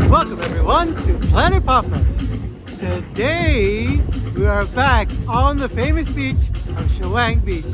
Welcome everyone to Planet Papas. Today we are back on the famous beach of Chaweng Beach,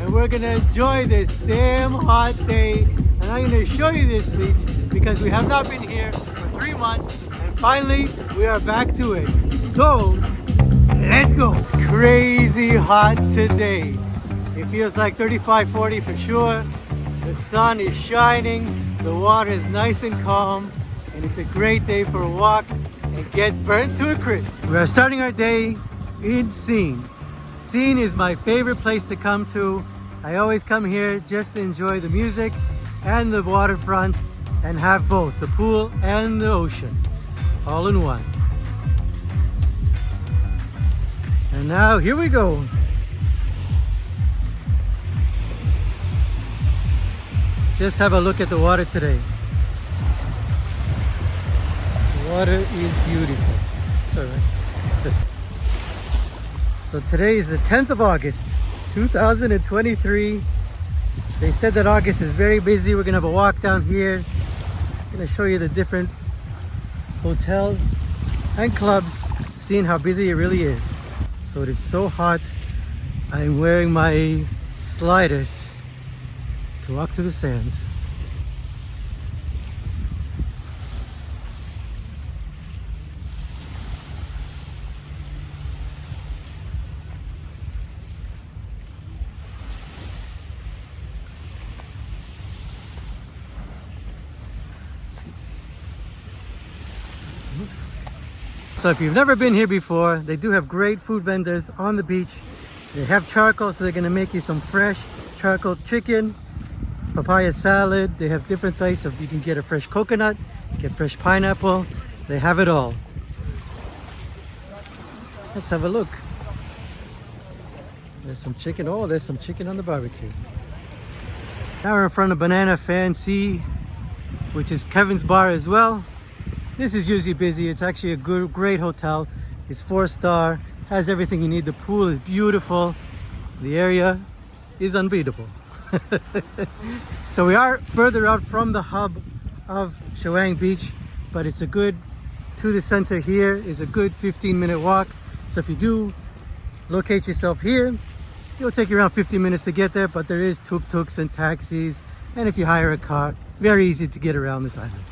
and we're gonna enjoy this damn hot day. And I'm gonna show you this beach because we have not been here for 3 months, and finally we are back to it. So let's go. It's crazy hot today. It feels like 35, 40 for sure. The sun is shining, the water is nice and calm, and it's a great day for a walk and get burnt to a crisp. We are starting our day in Scene. Scene is my favorite place to come to. I always come here just to enjoy the music and the waterfront and have both the pool and the ocean all in one. And now here we go. Just have a look at the water today. The water is beautiful. It's all right. So today is the 10th of August, 2023. They said that August is very busy. We're gonna have a walk down here. I'm gonna show you the different hotels and clubs, seeing how busy it really is. So it is so hot. I'm wearing my sliders to walk to the sand. So if you've never been here before, they do have great food vendors on the beach. They have charcoal, so they're gonna make you some fresh charcoal chicken, papaya salad. They have different types of, you can get a fresh coconut, get fresh pineapple. They have it all. Let's have a look. There's some chicken. Oh, there's some chicken on the barbecue. Now we're in front of Banana Fancy, which is Kevin's bar as well. This is usually busy. It's actually a great hotel. It's 4-star, has everything you need. The pool is beautiful. The area is unbeatable. So we are further out from the hub of Chaweng Beach, but it's a good, to the center here is a good 15-minute walk. So if you do locate yourself here, it'll take you around 15 minutes to get there, but there is tuk-tuks and taxis, and if you hire a car, very easy to get around this island.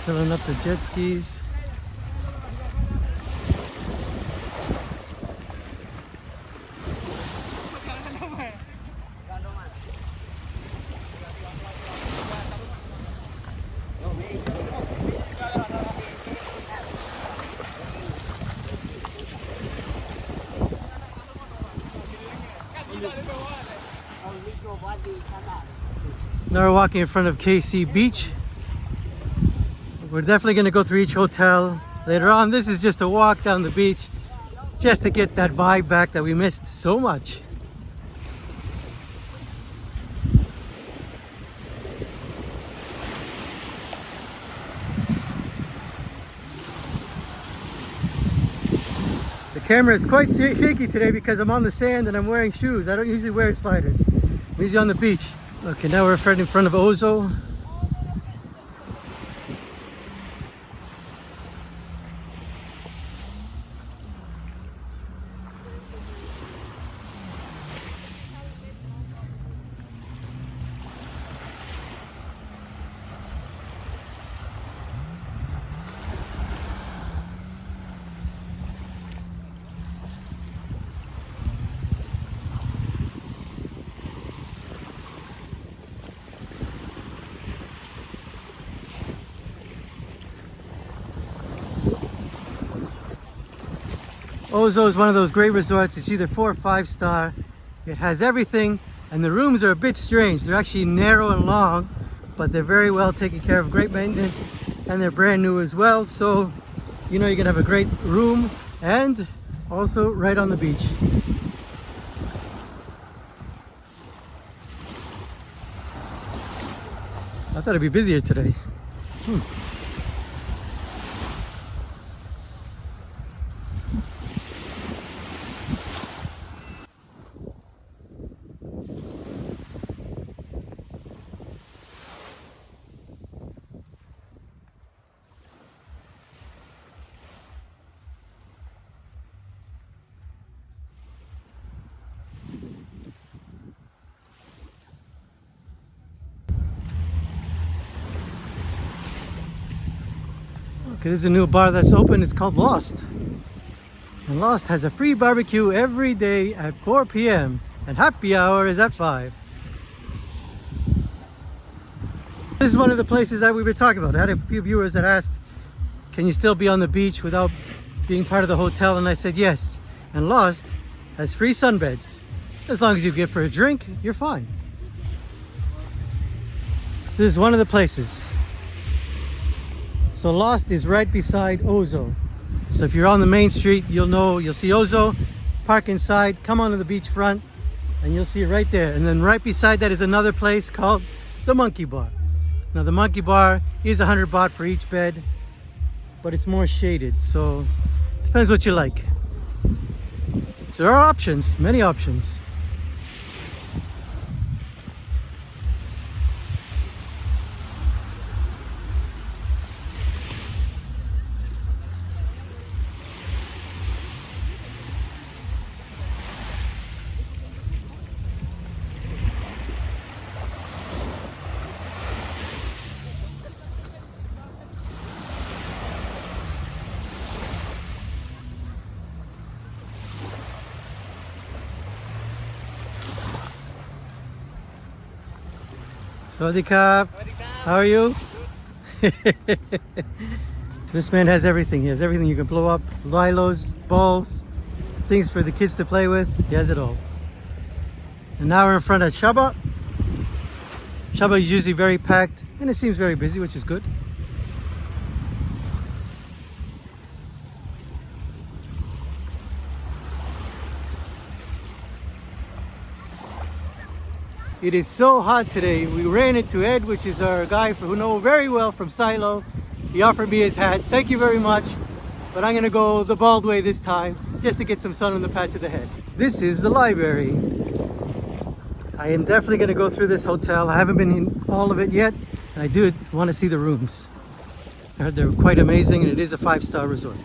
Filling up the jet skis. Now we're walking in front of KC Beach. We're definitely going to go through each hotel later on. This is just a walk down the beach, just to get that vibe back that we missed so much. The camera is quite shaky today because I'm on the sand and I'm wearing shoes. I don't usually wear sliders. I'm usually on the beach. Okay, now we're in front of Ozo. Ozo is one of those great resorts. It's either 4 or 5-star. It has everything, and the rooms are a bit strange. They're actually narrow and long, but they're very well taken care of, great maintenance, and they're brand new as well. So, you know, you're gonna have a great room and also right on the beach. I thought it'd be busier today. Okay, there's a new bar that's open. It's called Lost. And Lost has a free barbecue every day at 4 p.m. and happy hour is at 5. This is one of the places that we were talking about. I had a few viewers that asked, can you still be on the beach without being part of the hotel? And I said yes. And Lost has free sunbeds. As long as you get for a drink, you're fine. So this is one of the places. So Lost is right beside Ozo. So if you're on the main street, you'll see Ozo. Park inside, come onto the beach front, and you'll see it right there. And then right beside that is another place called the Monkey Bar. Now the Monkey Bar is 100 baht for each bed, but it's more shaded, so it depends what you like. So there are options, many options. Sawadee Krap. How are you? This man has everything. He has everything you can blow up. Lilos, balls, things for the kids to play with. He has it all. And now we're in front of Shaba. Shaba is usually very packed and it seems very busy, which is good. It is so hot today. We ran into Ed, which is our guy who know very well from Silo. He offered me his hat. Thank you very much. But I'm gonna go the bald way this time, just to get some sun on the patch of the head. This is the library. I am definitely gonna go through this hotel. I haven't been in all of it yet. And I do want to see the rooms. I heard they're quite amazing and it is a 5-star resort.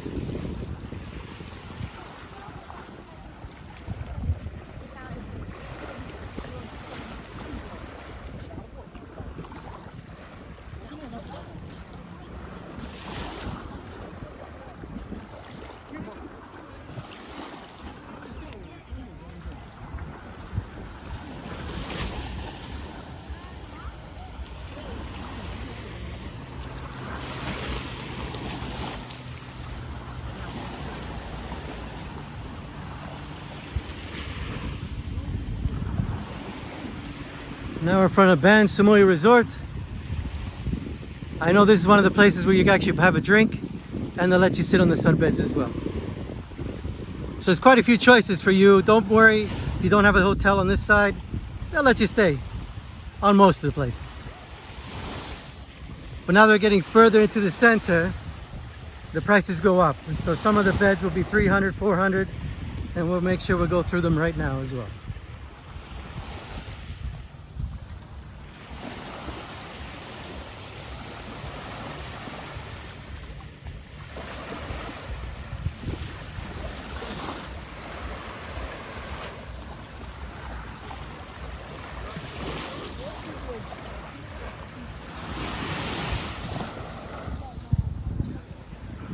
Now we're in front of Samui Resort. I know this is one of the places where you can actually have a drink and they'll let you sit on the sunbeds as well. So there's quite a few choices for you. Don't worry if you don't have a hotel on this side. They'll let you stay on most of the places. But now they're getting further into the center, the prices go up. And so some of the beds will be 300, 400, and we'll make sure we'll go through them right now as well.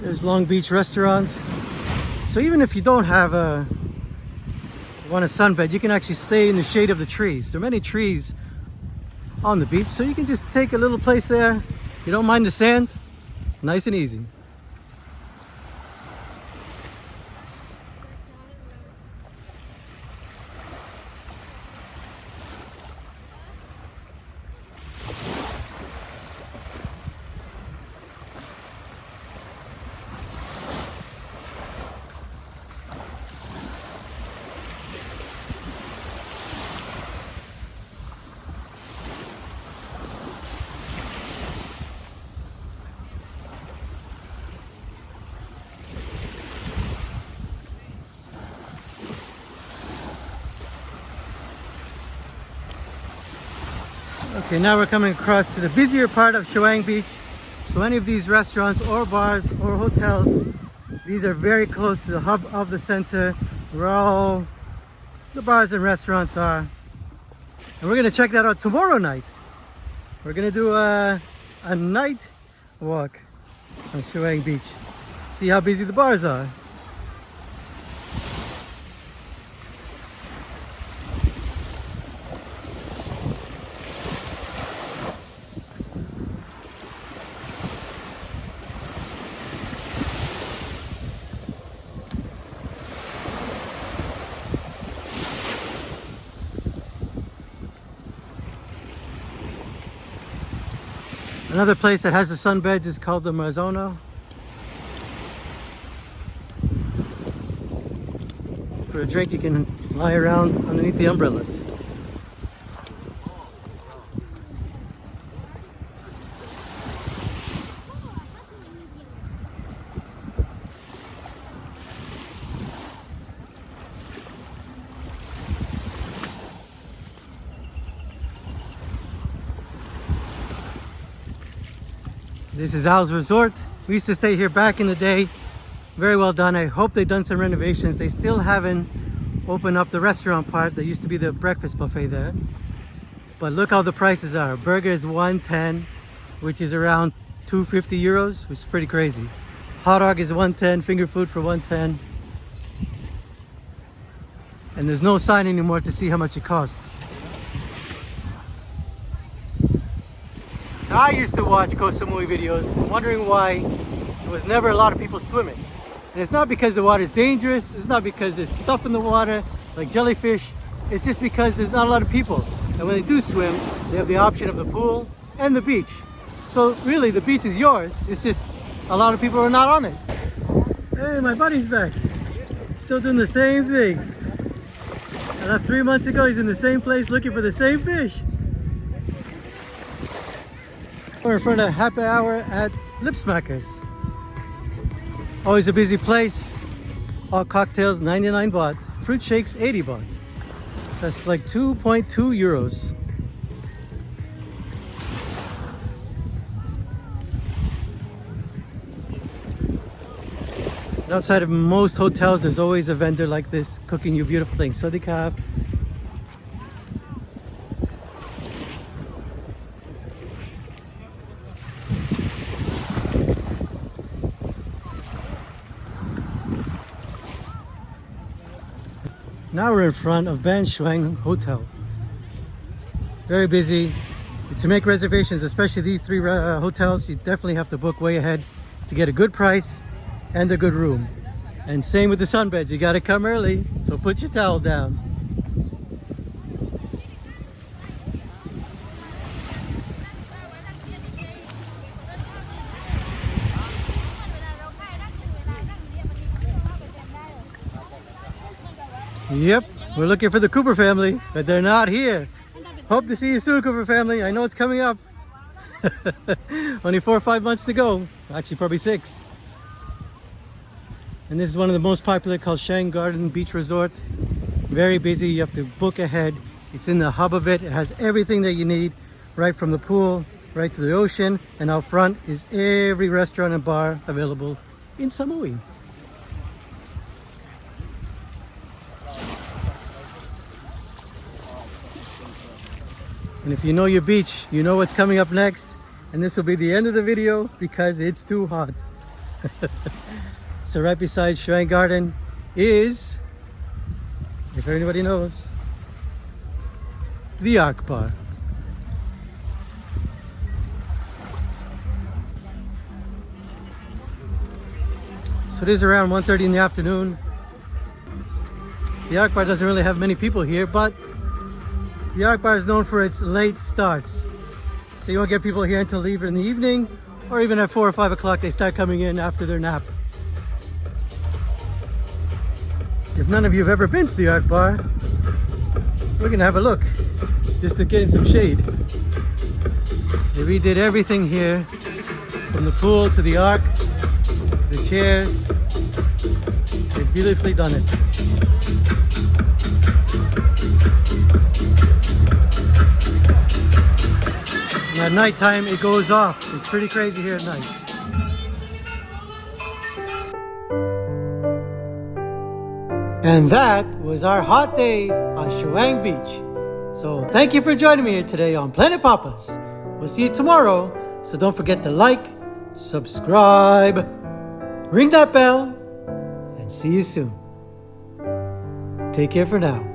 There's Long Beach Restaurant. So even if you don't have want a sunbed, you can actually stay in the shade of the trees. There are many trees on the beach, so you can just take a little place there. You don't mind the sand, nice and easy. Okay, now we're coming across to the busier part of Chaweng Beach. So any of these restaurants or bars or hotels, these are very close to the hub of the center where all the bars and restaurants are. And we're gonna check that out tomorrow night. We're gonna do a night walk on Chaweng Beach. See how busy the bars are. Another place that has the sunbeds is called the Marzona. For a drink, you can lie around underneath the umbrellas. This is Al's Resort. We used to stay here back in the day. Very well done. I hope they've done some renovations. They still haven't opened up the restaurant part. There used to be the breakfast buffet there. But look how the prices are. Burger is 110, which is around 250 euros, which is pretty crazy. Hot dog is 110, finger food for 110. And there's no sign anymore to see how much it costs. I used to watch Koh Samui videos, wondering why there was never a lot of people swimming. And it's not because the water is dangerous, it's not because there's stuff in the water, like jellyfish, it's just because there's not a lot of people. And when they do swim, they have the option of the pool and the beach. So really, the beach is yours, it's just a lot of people are not on it. Hey, my buddy's back. Still doing the same thing. And 3 months ago, he's in the same place looking for the same fish. We're in front of happy hour at Lipsmackers. Always a busy place. All cocktails 99 baht. Fruit shakes 80 baht. So that's like 2.2 euros. And outside of most hotels, there's always a vendor like this cooking you beautiful things. Sodikap. Now we're in front of Ban Shuang Hotel. Very busy. To make reservations, especially these three hotels, you definitely have to book way ahead to get a good price and a good room. And same with the sunbeds, you gotta come early, so put your towel down. Yep, we're looking for the Cooper family, but they're not here. Hope to see you soon, Cooper family. I know it's coming up. Only 4 or 5 months to go. Actually, probably 6. And this is one of the most popular, called Chaweng Garden Beach Resort. Very busy, you have to book ahead. It's in the hub of it. It has everything that you need, right from the pool, right to the ocean. And out front is every restaurant and bar available in Samui. And if you know your beach, you know what's coming up next. And this will be the end of the video because it's too hot. So right beside Chaweng Garden is, if anybody knows, the Ark Bar. So it is around 1:30 in the afternoon. The Ark Bar doesn't really have many people here, but the Ark Bar is known for its late starts. So you won't get people here until either in the evening or even at 4 or 5 o'clock they start coming in after their nap. If none of you have ever been to the Ark Bar, we're gonna have a look just to get in some shade. They redid everything here, from the pool to the Ark, the chairs. They've beautifully done it. And at nighttime it goes off. It's pretty crazy here at night. And that was our hot day on Chaweng Beach. So thank you for joining me here today on Planet Papas. We'll see you tomorrow. So don't forget to like, subscribe, ring that bell, and see you soon. Take care for now.